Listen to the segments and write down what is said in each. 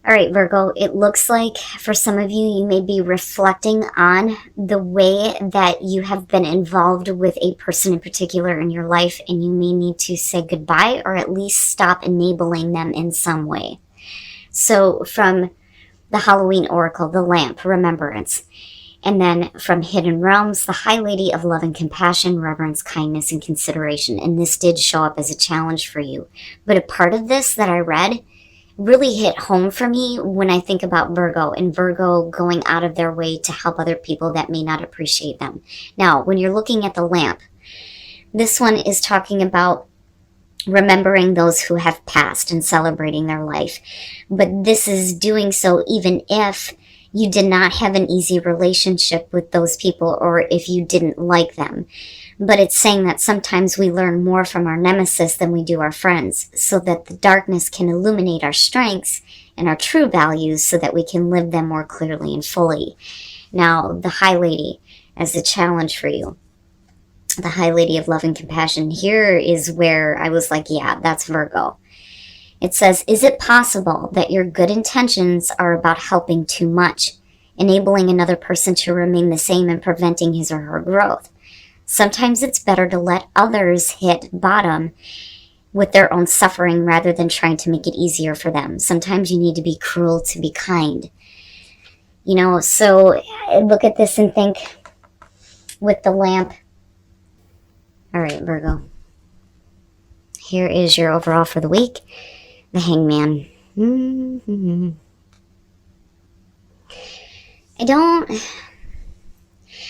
All right, Virgo, it looks like for some of you, you may be reflecting on the way that you have been involved with a person in particular in your life, and you may need to say goodbye or at least stop enabling them in some way. So from the Halloween Oracle, the lamp, remembrance. And then from Hidden Realms, the High Lady of Love and Compassion, Reverence, Kindness, and Consideration. And this did show up as a challenge for you. But a part of this that I read really hit home for me when I think about Virgo and Virgo going out of their way to help other people that may not appreciate them. Now, when you're looking at the lamp, this one is talking about remembering those who have passed and celebrating their life. But this is doing so even if you did not have an easy relationship with those people or if you didn't like them. But it's saying that sometimes we learn more from our nemesis than we do our friends, so that the darkness can illuminate our strengths and our true values so that we can live them more clearly and fully. Now, the High Lady as a challenge for you. The High Lady of Love and Compassion. Here is where I was like, yeah, that's Virgo. It says, is it possible that your good intentions are about helping too much, enabling another person to remain the same and preventing his or her growth? Sometimes it's better to let others hit bottom with their own suffering rather than trying to make it easier for them. Sometimes you need to be cruel to be kind. So I look at this and think with the lamp. All right, Virgo. Here is your overall for the week. The Hangman.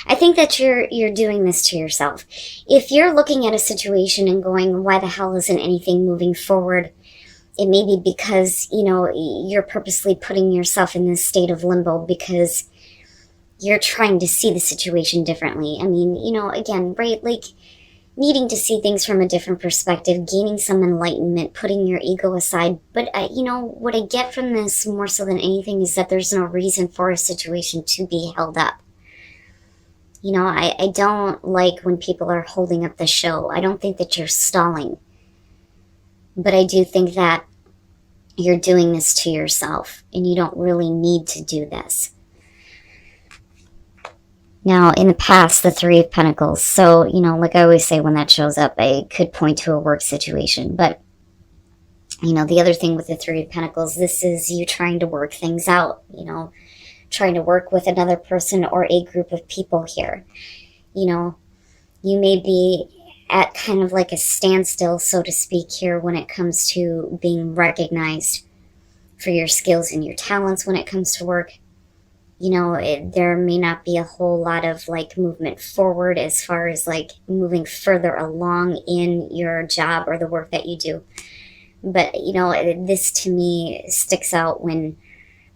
I think that you're doing this to yourself. If you're looking at a situation and going, why the hell isn't anything moving forward? It may be because, you're purposely putting yourself in this state of limbo because you're trying to see the situation differently. I mean, again, right, like needing to see things from a different perspective, gaining some enlightenment, putting your ego aside. But, what I get from this more so than anything is that there's no reason for a situation to be held up. I don't like when people are holding up the show. I don't think that you're stalling. But I do think that you're doing this to yourself, and you don't really need to do this. Now, in the past, the Three of Pentacles. So, like I always say, when that shows up, I could point to a work situation. But, the other thing with the Three of Pentacles, this is you trying to work things out, trying to work with another person or a group of people here. You may be at kind of like a standstill, so to speak, here when it comes to being recognized for your skills and your talents when it comes to work. There may not be a whole lot of like movement forward as far as like moving further along in your job or the work that you do. But, this to me sticks out when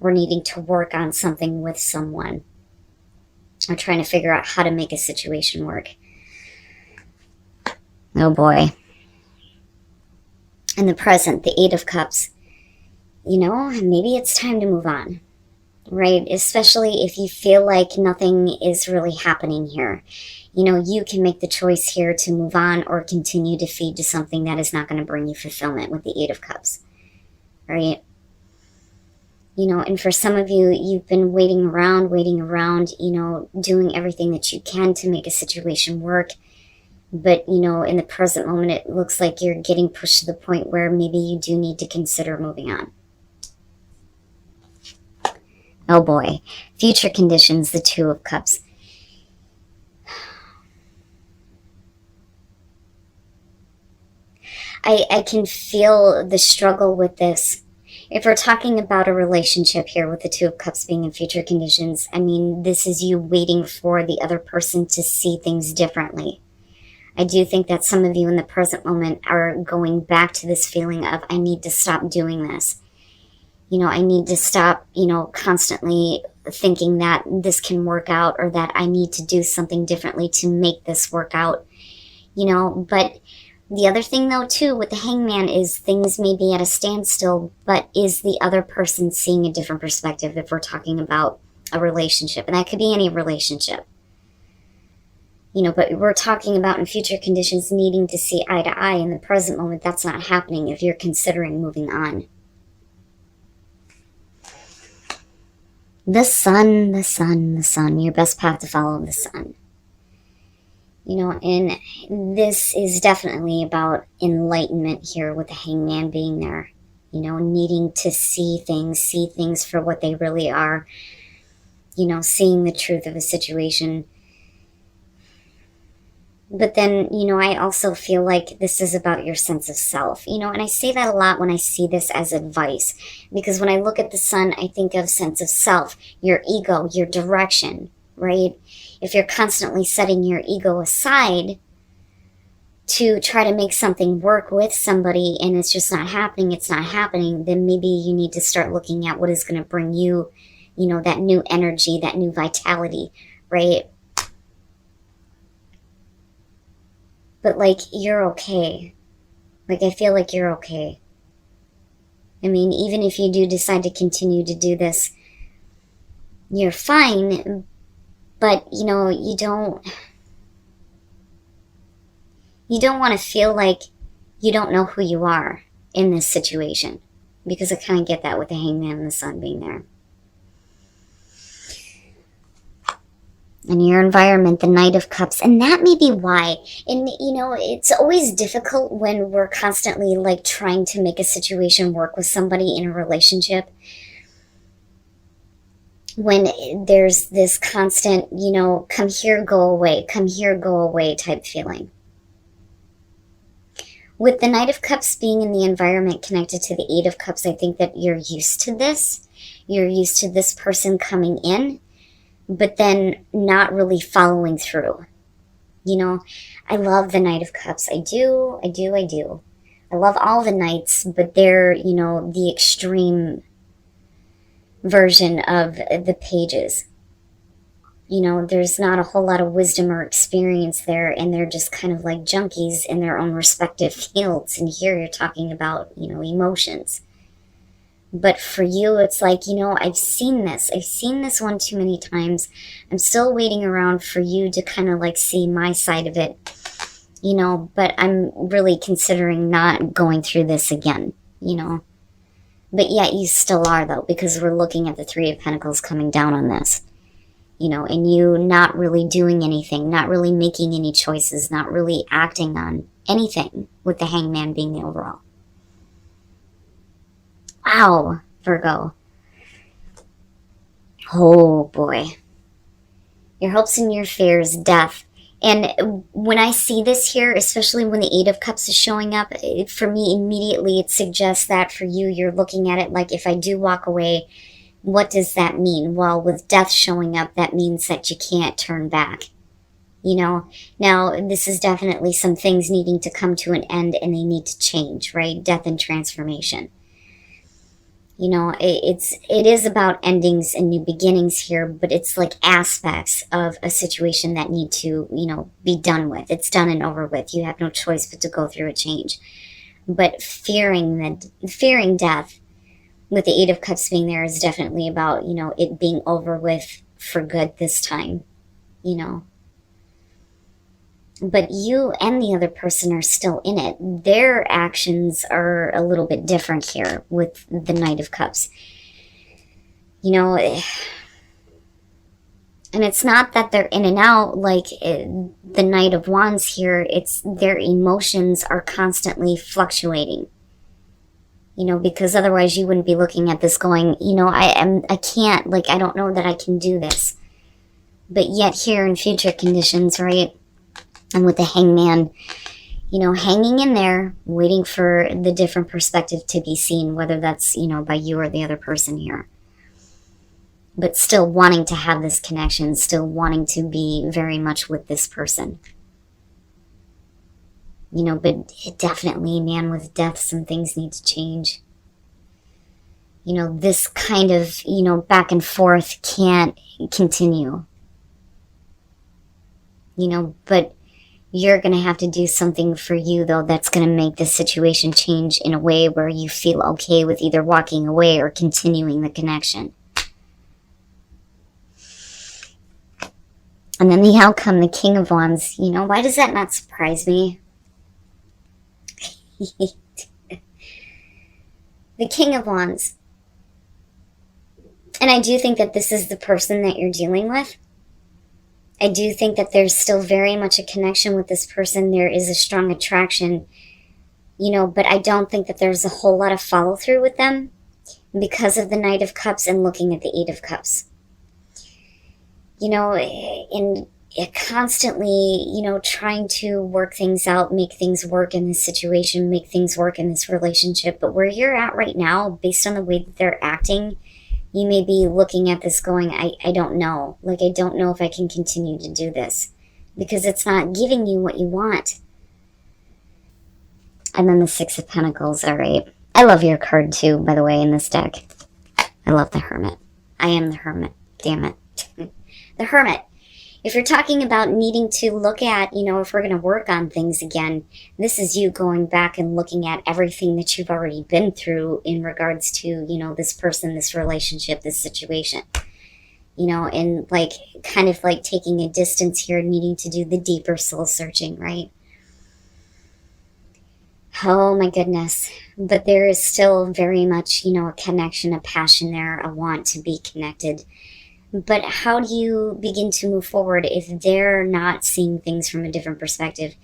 we're needing to work on something with someone or trying to figure out how to make a situation work. Oh boy. In the present, the Eight of Cups, maybe it's time to move on, right? Especially if you feel like nothing is really happening here. You can make the choice here to move on or continue to feed to something that is not going to bring you fulfillment with the Eight of Cups, right? And for some of you, you've been waiting around, doing everything that you can to make a situation work. But, in the present moment, it looks like you're getting pushed to the point where maybe you do need to consider moving on. Oh boy. Future conditions, the Two of Cups. I can feel the struggle with this. If we're talking about a relationship here with the Two of Cups being in future conditions, I mean, this is you waiting for the other person to see things differently. I do think that some of you in the present moment are going back to this feeling of, I need to stop doing this. I need to stop, constantly thinking that this can work out or that I need to do something differently to make this work out. But the other thing, though, too, with the Hangman is things may be at a standstill, but is the other person seeing a different perspective if we're talking about a relationship? And that could be any relationship. But we're talking about in future conditions needing to see eye to eye. In the present moment, that's not happening if you're considering moving on. The sun, the sun, the sun. Your best path to follow the sun. You know, and this is definitely about enlightenment here with the hangman being there. You know, needing to see things for what they really are. You know, seeing the truth of a situation. But then, you know, I also feel like this is about your sense of self. You know, and I say that a lot when I see this as advice. Because when I look at the sun, I think of sense of self, your ego, your direction, right? If you're constantly setting your ego aside to try to make something work with somebody and it's just not happening, then maybe you need to start looking at what is going to bring you, you know, that new energy, that new vitality, right? But like, you're okay. Like, I feel like you're okay. I mean, even if you do decide to continue to do this, you're fine, but you know, you don't want to feel like you don't know who you are in this situation, because I kind of get that with the hangman and the sun being there. And your environment, the Knight of Cups, and that may be why. And you know, it's always difficult when we're constantly like trying to make a situation work with somebody in a relationship, when there's this constant, you know, come here, go away type feeling. With the Knight of Cups being in the environment connected to the Eight of Cups, I think that you're used to this. You're used to this person coming in, but then not really following through. You know, I love the Knight of Cups. I do. I love all the Knights, but they're, you know, the extreme version of the pages. You know, there's not a whole lot of wisdom or experience there, and they're just kind of like junkies in their own respective fields. And here you're talking about, you know, emotions. But for you, it's like, you know, I've seen this one too many times. I'm still waiting around for you to kind of like see my side of it, you know, but I'm really considering not going through this again, you know. But yet you still are, though, because we're looking at the Three of Pentacles coming down on this. You know, and you not really doing anything, not really making any choices, not really acting on anything, with the hangman being the overall. Wow, Virgo. Oh boy. Your hopes and your fears, death. And when I see this here, especially when the Eight of Cups is showing up, for me immediately it suggests that for you, you're looking at it like, if I do walk away, what does that mean? Well, with death showing up, that means that you can't turn back. You know, now this is definitely some things needing to come to an end and they need to change, right? Death and transformation. You know, it is about endings and new beginnings here, but it's like aspects of a situation that need to, you know, be done with. It's done and over with. You have no choice but to go through a change. But fearing death, with the Eight of Cups being there, is definitely about, you know, it being over with for good this time, you know. But you and the other person are still in it. Their actions are a little bit different here with the Knight of Cups. You know, and it's not that they're in and out like the Knight of Wands here. It's their emotions are constantly fluctuating. You know, because otherwise you wouldn't be looking at this going, you know, I can't, like, I don't know that I can do this. But yet here in future conditions, right? And with the hangman, you know, hanging in there, waiting for the different perspective to be seen, whether that's, you know, by you or the other person here. But still wanting to have this connection, still wanting to be very much with this person. You know, but definitely, man, with death, some things need to change. You know, this kind of, you know, back and forth can't continue. You know, but you're going to have to do something for you, though, that's going to make the situation change in a way where you feel okay with either walking away or continuing the connection. And then the outcome, the King of Wands, you know, why does that not surprise me? The King of Wands. And I do think that this is the person that you're dealing with. I do think that there's still very much a connection with this person. There is a strong attraction, but I don't think that there's a whole lot of follow through with them because of the Knight of Cups and looking at the Eight of Cups. And constantly, trying to work things out, make things work in this situation, make things work in this relationship. But where you're at right now, based on the way that they're acting, you may be looking at this going, I don't know. Like, I don't know if I can continue to do this because it's not giving you what you want. And then the Six of Pentacles. All right. I love your card too, by the way, in this deck. I love the Hermit. I am the Hermit. Damn it. The Hermit. If you're talking about needing to look at, if we're going to work on things again, this is you going back and looking at everything that you've already been through in regards to, this person, this relationship, this situation. And kind of taking a distance here, needing to do the deeper soul searching, right? Oh my goodness. But there is still very much, a connection, a passion there, a want to be connected. But how do you begin to move forward if they're not seeing things from a different perspective,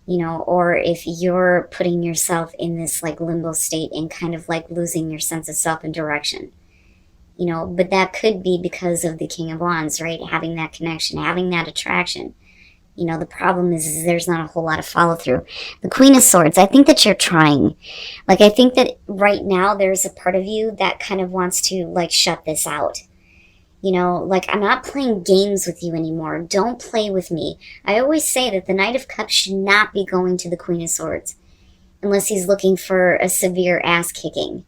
or if you're putting yourself in this limbo state and kind of losing your sense of self and direction, but that could be because of the King of Wands, right? Having that connection, having that attraction. The problem is there's not a whole lot of follow through. The Queen of Swords, I think that you're trying. I think that right now there's a part of you that kind of wants to shut this out. I'm not playing games with you anymore. Don't play with me. I always say that the Knight of Cups should not be going to the Queen of Swords unless he's looking for a severe ass kicking.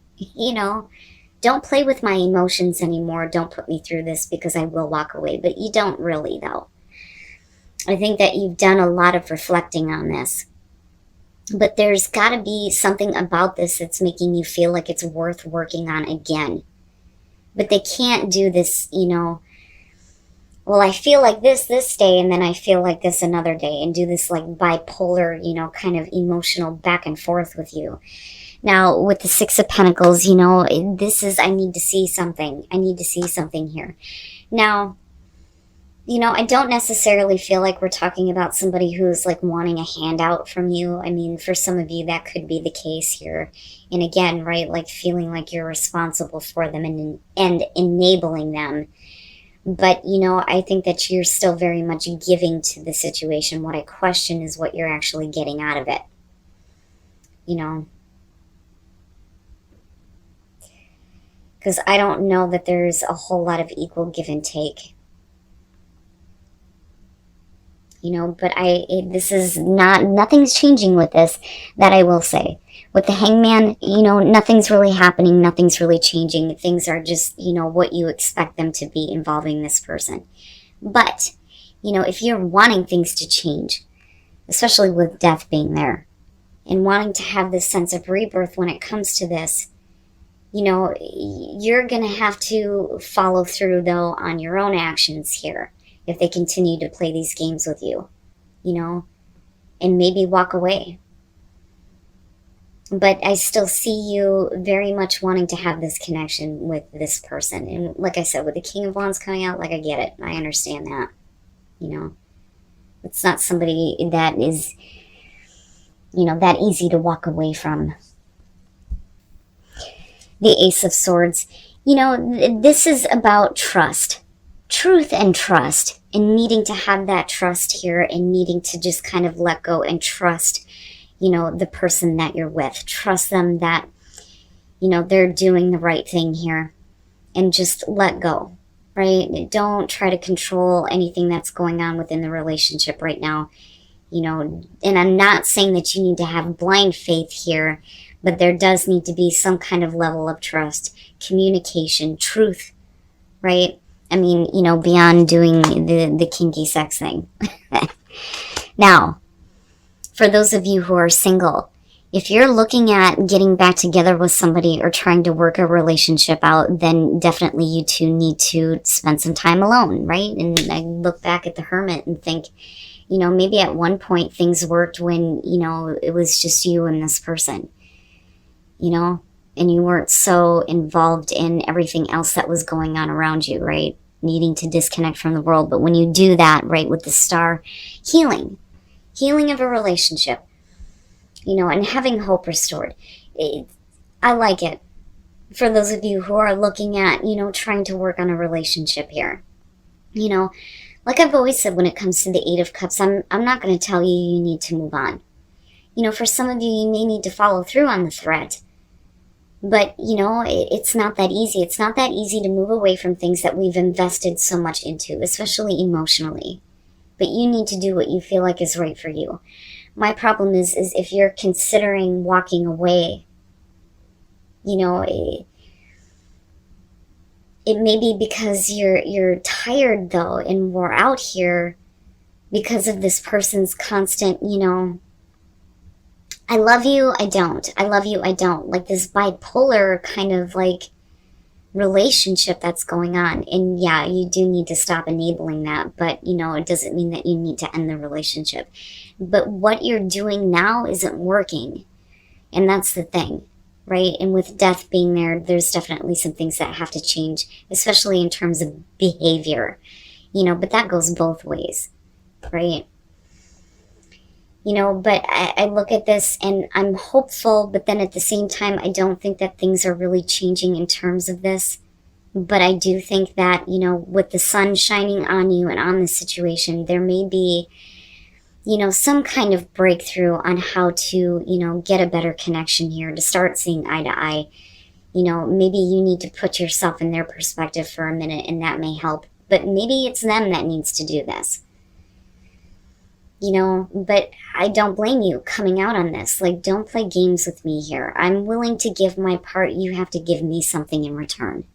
Don't play with my emotions anymore. Don't put me through this because I will walk away. But you don't really, though. I think that you've done a lot of reflecting on this. But there's got to be something about this that's making you feel like it's worth working on again. But they can't do this, well, I feel like this day, and then I feel like this another day, and do this bipolar, kind of emotional back and forth with you. Now, with the Six of Pentacles, this is, I need to see something. I need to see something here. Now, I don't necessarily feel like we're talking about somebody who's wanting a handout from you. I mean, for some of you, that could be the case here. And again, right, feeling like you're responsible for them and enabling them. But, I think that you're still very much giving to the situation. What I question is what you're actually getting out of it. Because I don't know that there's a whole lot of equal give and take. But this is nothing's changing with this, that I will say. With the Hangman, nothing's really happening, nothing's really changing. Things are just, what you expect them to be involving this person. But, if you're wanting things to change, especially with death being there, and wanting to have this sense of rebirth when it comes to this, you're going to have to follow through, though, on your own actions here. If they continue to play these games with you, and maybe walk away. But I still see you very much wanting to have this connection with this person. And like I said, with the King of Wands coming out, I get it. I understand that. It's not somebody that is, that easy to walk away from. The Ace of Swords, this is about trust. Truth and trust, and needing to have that trust here, and needing to just kind of let go and trust, the person that you're with. Trust them that, they're doing the right thing here, and just let go, right? Don't try to control anything that's going on within the relationship right now, and I'm not saying that you need to have blind faith here, but there does need to be some kind of level of trust, communication, truth, right? I mean, beyond doing the kinky sex thing. Now, for those of you who are single, if you're looking at getting back together with somebody or trying to work a relationship out, then definitely you two need to spend some time alone, right? And I look back at the Hermit and think, maybe at one point things worked when, it was just you and this person, and you weren't so involved in everything else that was going on around you, right? Needing to disconnect from the world. But when you do that, right, with the star, healing of a relationship, and having hope restored. I like it. For those of you who are looking at, trying to work on a relationship here. Like I've always said when it comes to the Eight of Cups, I'm not going to tell you need to move on. For some of you, you may need to follow through on the threat. But, it's not that easy. It's not that easy to move away from things that we've invested so much into, especially emotionally. But you need to do what you feel like is right for you. My problem is if you're considering walking away, it may be because you're tired, though, and wore out here because of this person's constant, I love you, I don't. I love you, I don't. Like this bipolar kind of like relationship that's going on. And yeah, you do need to stop enabling that. But, it doesn't mean that you need to end the relationship. But what you're doing now isn't working. And that's the thing, right? And with death being there, there's definitely some things that have to change, especially in terms of behavior, but that goes both ways, right? But I look at this and I'm hopeful, but then at the same time, I don't think that things are really changing in terms of this. But I do think that, with the sun shining on you and on the situation, there may be, some kind of breakthrough on how to, get a better connection here, to start seeing eye to eye. Maybe you need to put yourself in their perspective for a minute and that may help. But maybe it's them that needs to do this. But I don't blame you coming out on this. Like, don't play games with me here. I'm willing to give my part. You have to give me something in return.